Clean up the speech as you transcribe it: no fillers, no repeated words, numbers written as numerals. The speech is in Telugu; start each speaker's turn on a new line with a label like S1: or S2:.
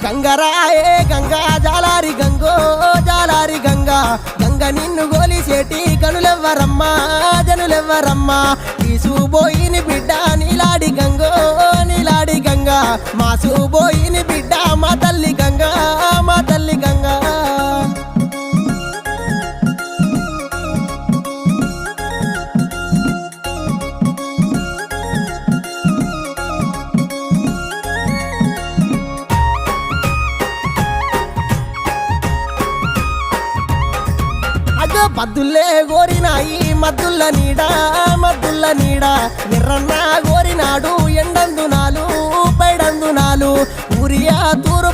S1: గంగరాయే గంగా జాలారి గంగో జాలారి గంగా గంగ నిన్ను గోలిసేటి కనులెవ్వరమ్మా జనులెవ్వరమ్మా తీసుబోయిని బిడ్డ నీలాడి గంగో నీలాడి గంగా మాసుబోయిని బిడ్డ మా తల్లి గంగా మా తల్లి గంగా మద్దుల్లే గోరినాయి మద్దుల్ల నీడ ఎర్రన్న గోరినాడు ఎండందునాలు పైడందునాలు ఊరియా తూరు